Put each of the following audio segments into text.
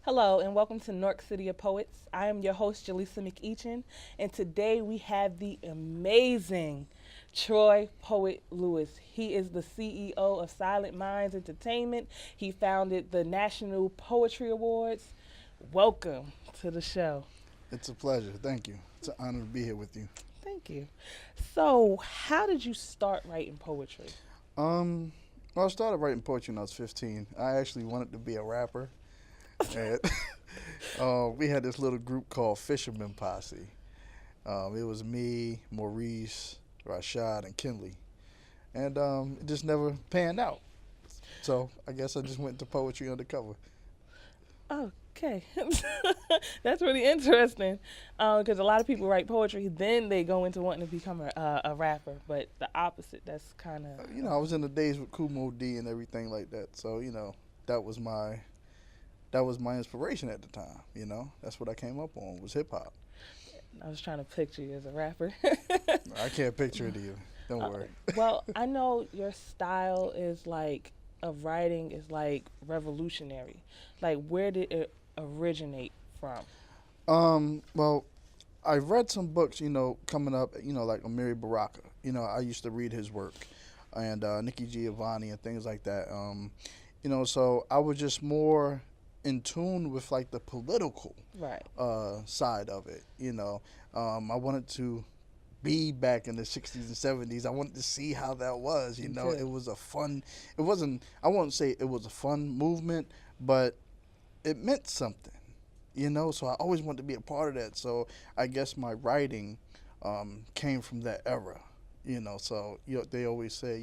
Hello and welcome to Nork City of Poets. I am your host, Jaleesa McEachin, and today we have the amazing Troy Poet Lewis. He is the CEO of Silent Minds Entertainment. He founded the National Poetry Awards. Welcome to the show. It's a pleasure. Thank you. It's an honor to be here with you. Thank you. So, how did you start writing poetry? Um, well, I started writing poetry when I was 15. I actually wanted to be a rapper, and we had this little group called Fisherman Posse. It was me, Maurice, Rashad, and Kinley, and it just never panned out. So I guess I just went into poetry undercover. Okay, that's really interesting because a lot of people write poetry, then they go into wanting to become a rapper, but the opposite. That's kind of I was in the days with Kumo D and everything like that. So that was my that was my inspiration at the time. That's what I came up on was hip hop. I was trying to picture you as a rapper. I can't picture it either. Don't worry. Well, I know your style is like of writing is like revolutionary. Like, where did it originate from? Well, I read some books, coming up, like Amiri Baraka. I used to read his work and Nikki Giovanni and things like that. So I was just more in tune with like the political Right. side of it. I wanted to be back in the 60s and 70s. I wanted to see how that was. Me too. It was a fun, it wasn't, I won't say it was a fun movement, but it meant something. So I always wanted to be a part of that. So I guess my writing came from that era. So they always say,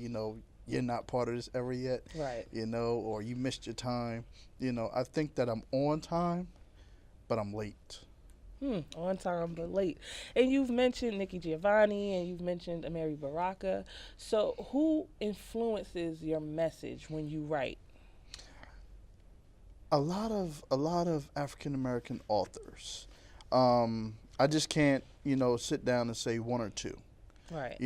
you're not part of this era yet, Right. or you missed your time. I think that I'm on time, but I'm late. On time but late. And you've mentioned Nikki Giovanni and you've mentioned Amiri Baraka. So, who influences your message when you write? A lot of African American authors. I just can't, sit down and say one or two. Right.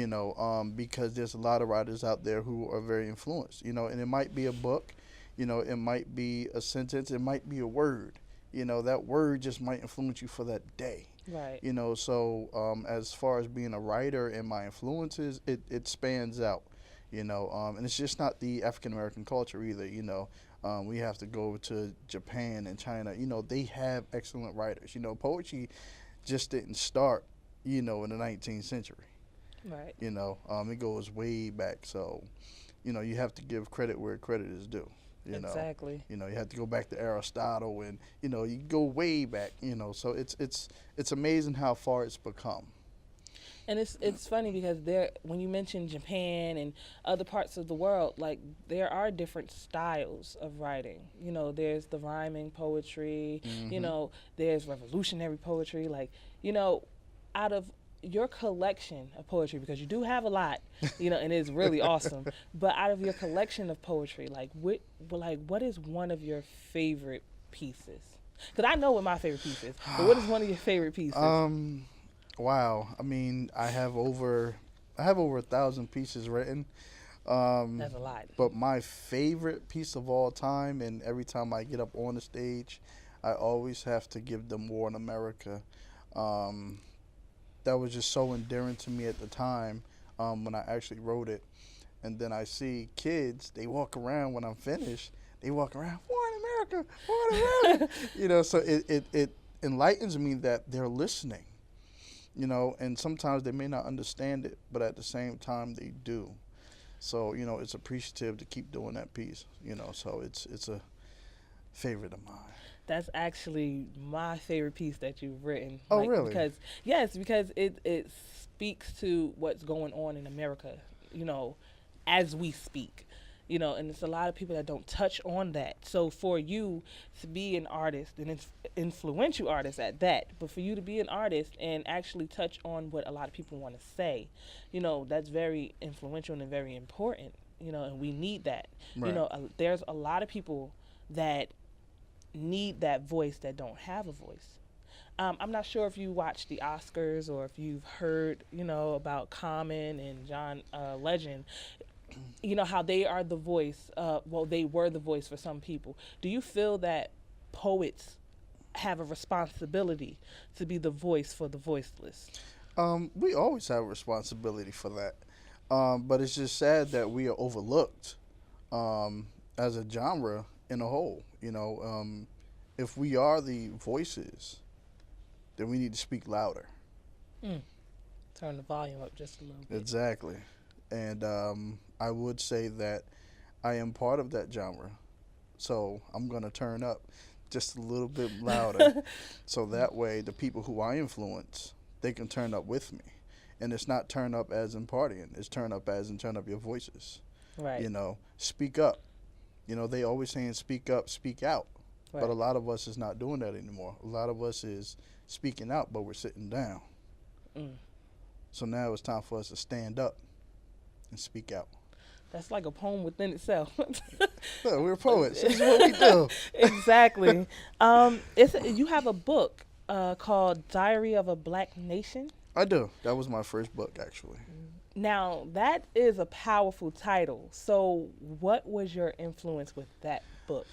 Because there's a lot of writers out there who are very influenced. And it might be a book, it might be a sentence, it might be a word. That word just might influence you for that day. Right. So as far as being a writer and my influences, it spans out. And it's just not the African American culture either. We have to go to Japan and China. They have excellent writers. Poetry just didn't start, in the 19th century. Right. It goes way back. So, you have to give credit where credit is due. Exactly. You have to go back to Aristotle, and you go way back. So it's amazing how far it's become. And it's funny because there when you mention Japan and other parts of the world, like there are different styles of writing. There's the rhyming poetry, Hmm. there's revolutionary poetry, like, out of your collection of poetry, because you do have a lot, and it's really awesome. But out of your collection of poetry, what is one of your favorite pieces? Because I know what my favorite piece is, but what is one of your favorite pieces? Wow. I mean, I have over 1,000 pieces written. Um, That's a lot. but my favorite piece of all time, and every time I get up on the stage, I always have to give them War in America. Um, that was just so endearing to me at the time when I actually wrote it. And then I see kids, they walk around when I'm finished, they walk around, War in America, War in America. So it enlightens me that they're listening, and sometimes they may not understand it, but at the same time they do. So, it's appreciative to keep doing that piece, so it's a favorite of mine. That's actually my favorite piece that you've written. Oh, Like, really? because yes, because it speaks to what's going on in America, you know, as we speak. And it's a lot of people that don't touch on that. So for you to be an artist, and it's influential artist at that, but for you to be an artist and actually touch on what a lot of people want to say, that's very influential and very important. And we need that. Right. There's a lot of people that need that voice that don't have a voice. I'm not sure if you watch the Oscars or if you've heard, about Common and John Legend. How they are the voice. Well, they were the voice for some people. Do you feel that poets have a responsibility to be the voice for the voiceless. We always have a responsibility for that. But it's just sad that we are overlooked as a genre in a whole. If we are the voices, then we need to speak louder. Mm. Turn the volume up just a little bit. Exactly. And I would say that I am part of that genre. So I'm going to turn up just a little bit louder. So that way, the people who I influence, they can turn up with me. And it's not turn up as in partying, it's turn up as in turn up your voices. Right. Speak up. They always saying speak up, speak out. Right. But a lot of us is not doing that anymore. A lot of us is speaking out, but we're sitting down. Mm. So now it's time for us to stand up and speak out. That's like a poem within itself. Yeah, we're poets. This is what we do. Exactly. You have a book called Diary of a Black Nation. I do. That was my first book, actually. Now, that is a powerful title. So, what was your influence with that book?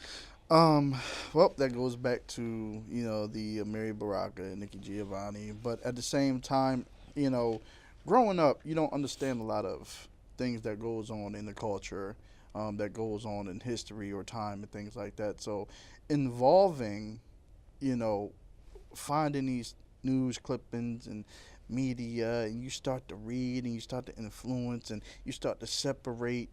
Well, that goes back to, the Mary Baraka and Nikki Giovanni. But at the same time, growing up, you don't understand a lot of things that goes on in the culture, that goes on in history or time and things like that. So involving, finding these news clippings and media, and you start to read and you start to influence and you start to separate,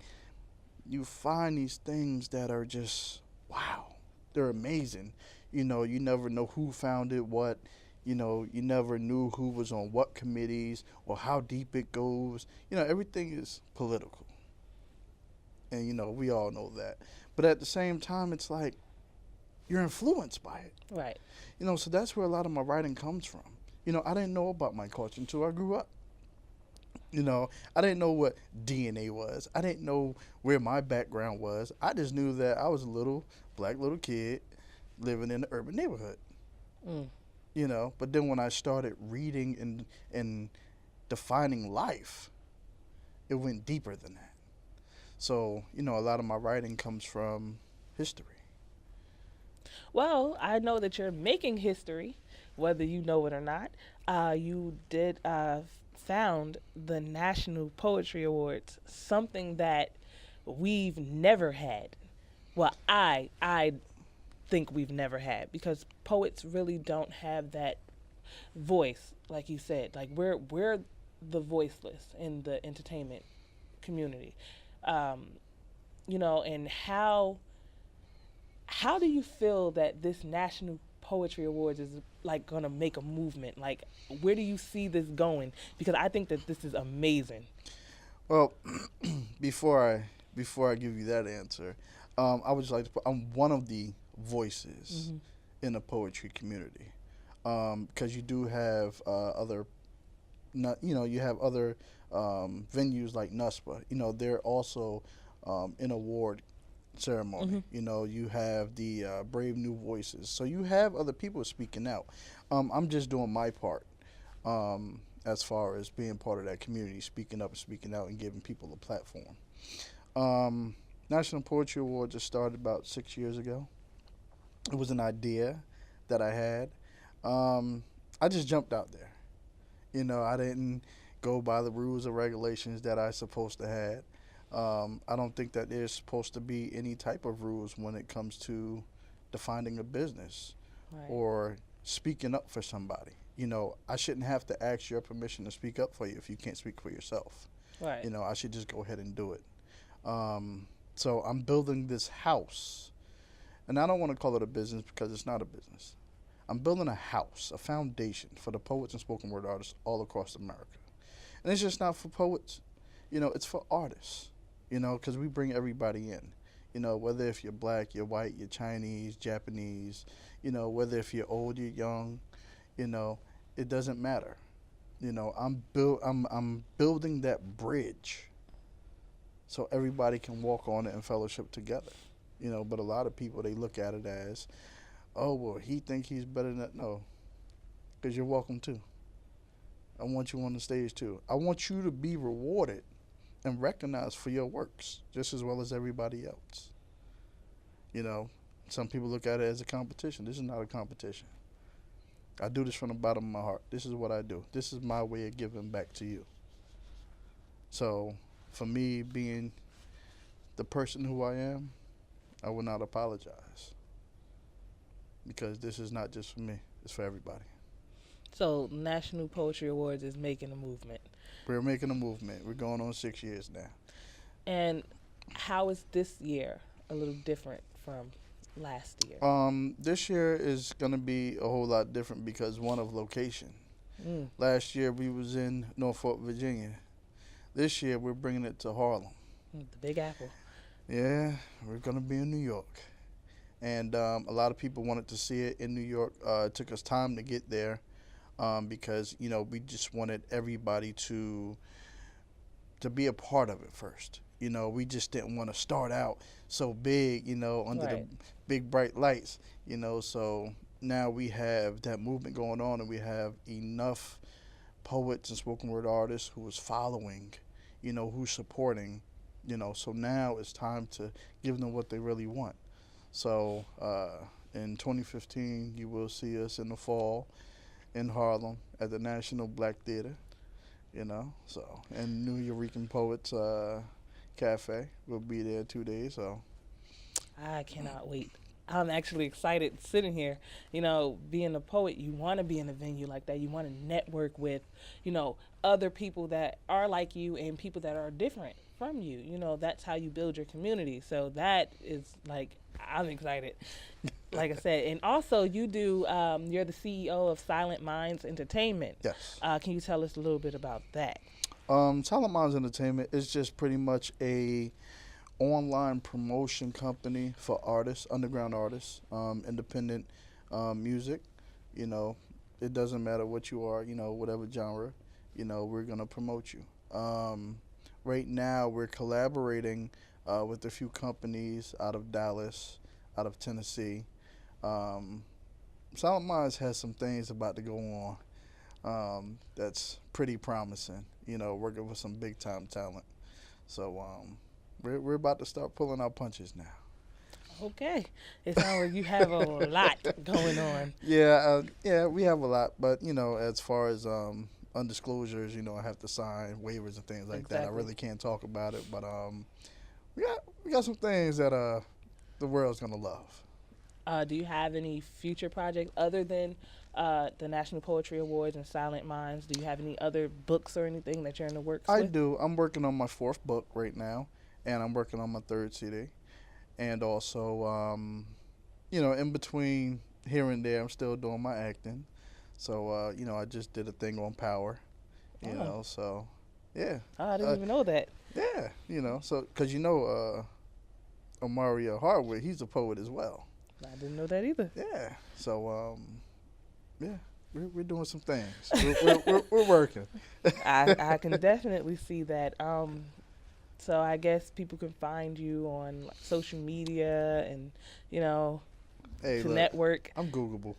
you find these things that are just, wow, they're amazing. You never know who founded what. You never knew who was on what committees or how deep it goes. Everything is political. And, we all know that. But at the same time, it's like you're influenced by it. Right. So that's where a lot of my writing comes from. I didn't know about my culture until I grew up. I didn't know what DNA was. I didn't know where my background was. I just knew that I was a black little kid living in an urban neighborhood. Mm. But then when I started reading and defining life, it went deeper than that. So, a lot of my writing comes from history. Well, I know that you're making history, whether you know it or not. You did found the National Poetry Awards, something that we've never had. Well, I think we've never had, because poets really don't have that voice, like you said. Like we're the voiceless in the entertainment community. And how do you feel that this National Poetry Awards is like gonna make a movement? Like, where do you see this going? Because I think that this is amazing. Well, before I give you that answer, I would just like to put, I'm one of the voices in the poetry community, because you do have other, you have other venues like NUSPA. They're also an award ceremony. You have the Brave New Voices. So you have other people speaking out. I'm just doing my part, as far as being part of that community, speaking up and speaking out and giving people a platform. National Poetry Award just started about 6 years ago. It was an idea that I had. I just jumped out there. I didn't go by the rules or regulations that I supposed to have. I don't think that there's supposed to be any type of rules when it comes to defining a business, Right. or speaking up for somebody. I shouldn't have to ask your permission to speak up for you if you can't speak for yourself. Right. I should just go ahead and do it. So I'm building this house, and I don't want to call it a business because it's not a business. I'm building a house, a foundation for the poets and spoken word artists all across America. And it's just not for poets. It's for artists, because we bring everybody in. Whether if you're black, you're white, you're Chinese, Japanese, whether if you're old, you're young, it doesn't matter. I'm building that bridge so everybody can walk on it and fellowship together. But a lot of people, they look at it as, oh, well, he think he's better than that. No, because you're welcome too. I want you on the stage too. I want you to be rewarded and recognized for your works just as well as everybody else. Some people look at it as a competition. This is not a competition. I do this from the bottom of my heart. This is what I do. This is my way of giving back to you. So, for me being the person who I am, I will not apologize because this is not just for me, it's for everybody. So National Poetry Awards is making a movement. We're making a movement. We're going on 6 years now. And how is this year a little different from last year? This year is gonna be a whole lot different because one of location. Mm, Last year we was in Norfolk, Virginia. This year we're bringing it to Harlem. the Big Apple. Yeah, we're gonna be in New York, and a lot of people wanted to see it in New York. It took us time to get there because we just wanted everybody to be a part of it first. We just didn't want to start out so big, under the Right. big bright lights. So now we have that movement going on, and we have enough poets and spoken word artists who is following, who's supporting, So now it's time to give them what they really want. So in 2015, you will see us in the fall in Harlem at the National Black Theater. So and New Eurekan Poets Cafe will be there 2 days. So I cannot wait. I'm actually excited sitting here. Being a poet, you want to be in a venue like that. You want to network with, other people that are like you and people that are different from you. That's how you build your community. So that is like, I'm excited. Like I said, and also you're the CEO of Silent Minds Entertainment. yes. Can you tell us a little bit about that? Silent Minds Entertainment is just pretty much a online promotion company for artists, underground artists, independent music. You know, it doesn't matter what you are, whatever genre, we're going to promote you. Right now, we're collaborating with a few companies out of Dallas, out of Tennessee. Um, Silent Minds has some things about to go on that's pretty promising, working with some big time talent. So we're about to start pulling our punches now. Okay. It sounds like you have a lot going on. Yeah, we have a lot, but as far as undisclosures, I have to sign waivers and things like that. I Exactly. really can't talk about it, but we got some things that the world's gonna love. Do you have any future projects other than the National Poetry Awards and Silent Minds? Do you have any other books or anything that you're in the works I with? do. I'm working on my fourth book right now, and I'm working on my third CD, and also in between here and there, I'm still doing my acting. So I just did a thing on Power, Oh, so yeah, I didn't uh, even know that. yeah, so because Omaria Hardwick, he's a poet as well. I didn't know that either. Yeah, so yeah, we're doing some things. We're working. I can definitely see that. So I guess people can find you on like, social media and Hey, to look, network. I'm Googleable.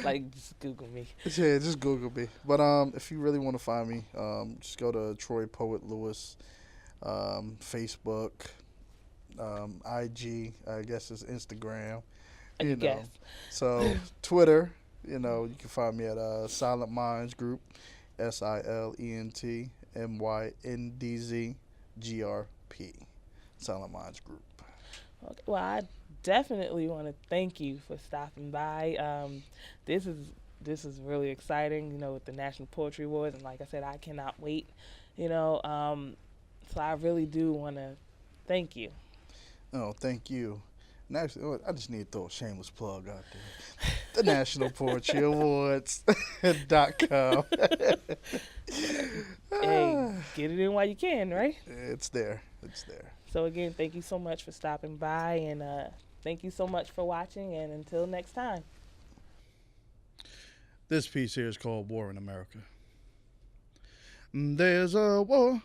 Like just Google me. Yeah, just Google me. But if you really want to find me, just go to Troy Poet Lewis, Facebook, IG. I guess it's Instagram. I You know, guess. so Twitter. You can find me at Silent Minds Group, SILENTMYNDZGRP, Silent Minds Group. Okay. Well, I definitely want to thank you for stopping by. This is this is really exciting. With the National Poetry Awards, and like I said, I cannot wait. So I really do want to thank you. Oh, thank you. And actually, I just need to throw a shameless plug out there. The National Poetry Awards.com. Hey, get it in while you can, right? It's there. It's there. So again, thank you so much for stopping by, and thank you so much for watching. And until next time. This piece here is called War in America. There's a war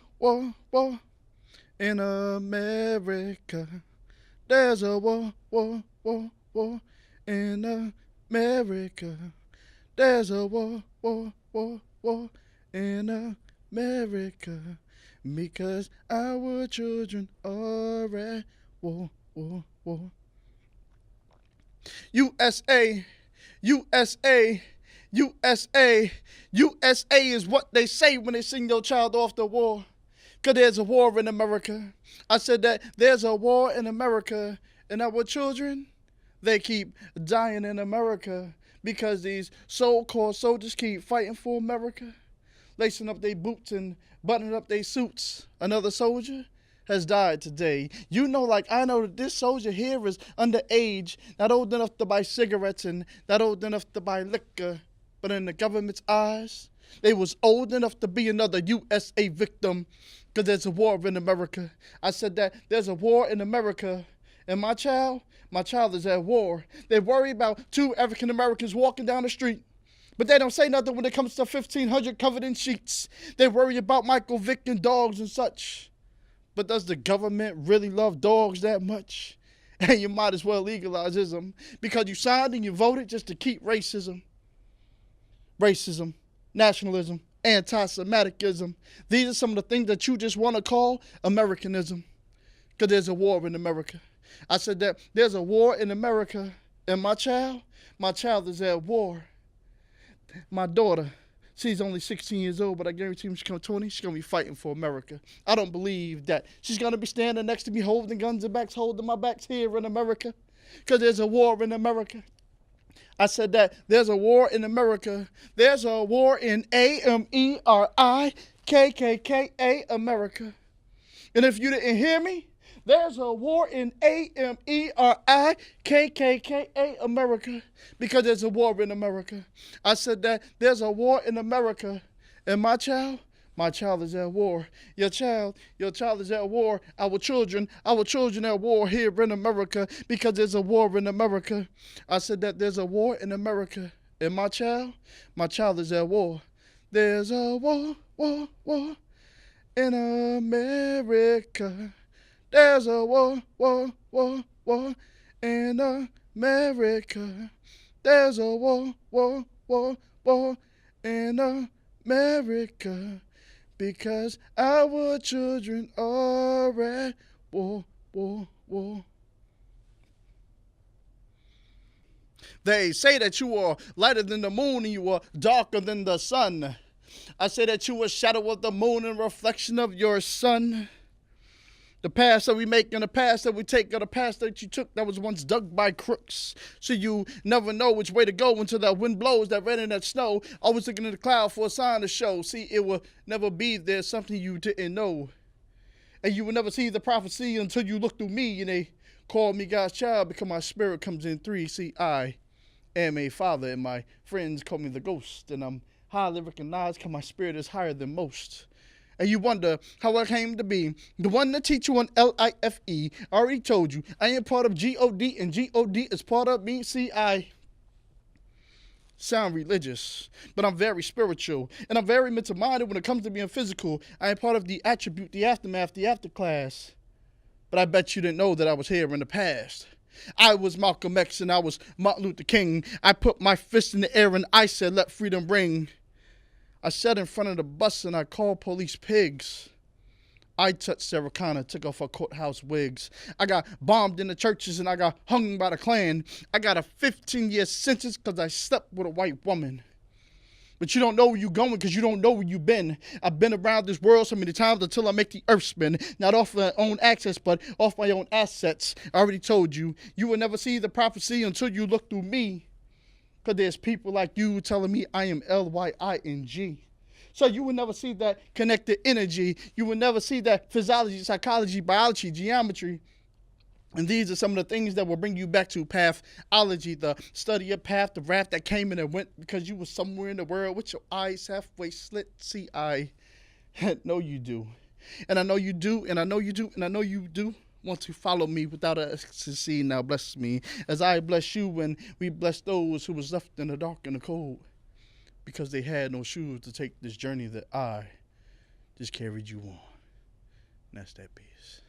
in America. There's a war in America. There's a war in America. Because our children are at war. USA, USA, USA, USA is what they say when they sing your child off the war. Cause there's a war in America. I said that there's a war in America, and our children, they keep dying in America because these so-called soldiers keep fighting for America, lacing up their boots and buttoning up their suits. Another soldier has died today. You know, like I know that this soldier here is underage, not old enough to buy cigarettes and not old enough to buy liquor, but in the government's eyes, they was old enough to be another USA victim because there's a war in America. I said that there's a war in America, and my child is at war. They worry about two African Americans walking down the street, but they don't say nothing when it comes to 1,500 covered in sheets. They worry about Michael Vick and dogs and such. But does the government really love dogs that much? And you might as well legalize ism because you signed and you voted just to keep racism, nationalism, anti-Semitism. These are some of the things that you just want to call Americanism because there's a war in America. I said that there's a war in America, and my child is at war. My daughter, she's only 16 years old, but I guarantee when she comes 20, she's going to be fighting for America. I don't believe that she's going to be standing next to me holding guns and backs, holding my backs here in America, because there's a war in America. I said that there's a war in America. There's a war in America. America. And if you didn't hear me, there's a war in America, America, because there's a war in America. I said that there's a war in America, and my child is at war. Your child is at war. Our children at war here in America because there's a war in America. I said that there's a war in America, and my child is at war. There's a war in America. There's a war in America. There's a war in America. Because our children are at war. They say that you are lighter than the moon and you are darker than the sun. I say that you are a shadow of the moon and reflection of your sun. The path that we make and the path that we take, or the path that you took that was once dug by crooks. So you never know which way to go until that wind blows, that rain and that snow. Always looking in the cloud for a sign to show. See, it will never be there, something you didn't know. And you will never see the prophecy until you look through me and they call me God's child because my spirit comes in three. See, I am a father and my friends call me the ghost. And I'm highly recognized because my spirit is higher than most. And you wonder how I came to be the one that teach you on LIFE. I already told you I am part of God, and God is part of me. See, I sound religious, but I'm very spiritual, and I'm very mental-minded when it comes to being physical. I am part of the attribute, the aftermath, the afterclass. But I bet you didn't know that I was here in the past. I was Malcolm X and I was Martin Luther King. I put my fist in the air and I said, let freedom ring. I sat in front of the bus and I called police pigs. I touched Sarah Connor, took off her courthouse wigs. I got bombed in the churches and I got hung by the Klan. I got a 15-year sentence because I slept with a white woman. But you don't know where you're going because you don't know where you've been. I've been around this world so many times until I make the earth spin. Not off my own access, but off my own assets. I already told you, you will never see the prophecy until you look through me. Because there's people like you telling me I am Lying. So you will never see that connected energy. You will never see that physiology, psychology, biology, geometry. And these are some of the things that will bring you back to pathology, the study of path, the raft that came and went because you were somewhere in the world with your eyes halfway slit. See, I know you do. And I know you do, and I know you do, and I know you do want to follow me without a ecstasy. Now bless me as I bless you and we bless those who was left in the dark and the cold because they had no shoes to take this journey that I just carried you on. And that's that piece.